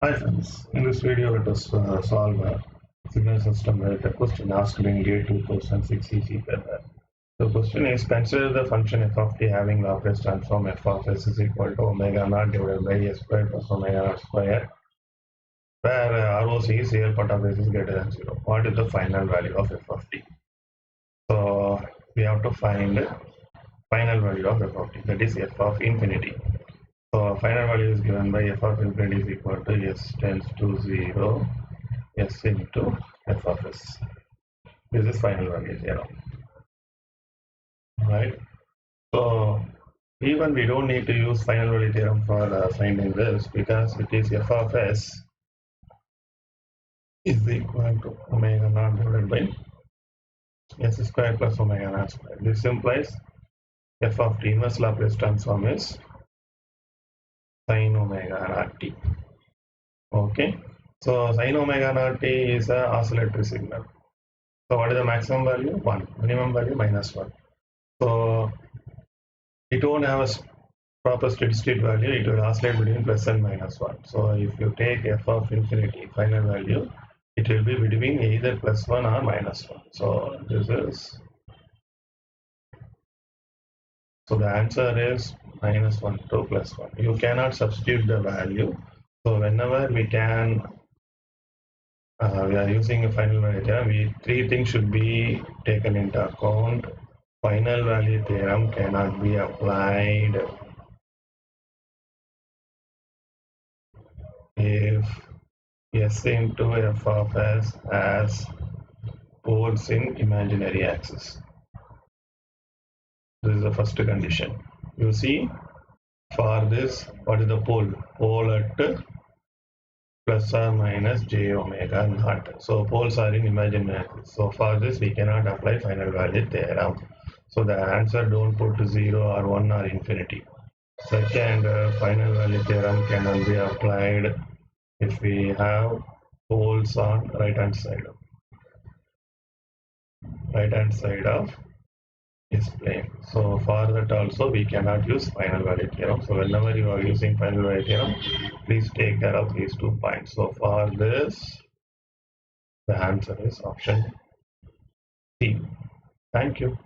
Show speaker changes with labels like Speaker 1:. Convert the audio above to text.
Speaker 1: Hi friends, in this video let us solve a signal system with a question asked in GATE 2006 easy paper. The question is, consider the function f of t having Laplace transform f of s is equal to omega naught divided by s squared plus omega naught square, where ROC is real part of s is greater than 0. What is the final value of f of t? So we have to find final value of f of t, that is f of infinity. So final value is given by f of infinity is equal to s tends to 0 s into f of s. This is final value theorem, right? So even we don't need to use final value theorem for finding this, because it is f of s is equal to omega naught divided by s square plus omega naught square. This implies f of t inverse Laplace transform is sin omega naught t. Okay, so sin omega naught t is a oscillatory signal. So what is the maximum value? 1. Minimum value minus 1. So it won't have a proper steady state value. It will oscillate between plus and minus 1. So if you take f of infinity final value, it will be between either plus 1 or minus 1. So this is, so the answer is minus 1 to plus 1. You cannot substitute the value. So whenever we can, we are using a final value theorem, three things should be taken into account. Final value theorem cannot be applied if s into f of s has poles in imaginary axis. This is the first condition. You see, for this, what is the pole? Pole at plus or minus j omega naught. So poles are in imaginary axis. So for this, we cannot apply final value theorem. So the answer, don't put 0 or 1 or infinity. Second, final value theorem cannot be applied if we have poles on right hand side of is plane. So for that also we cannot use final value theorem. So whenever you are using final value theorem, please take care of these 2 points. So for this, the answer is option C. Thank you.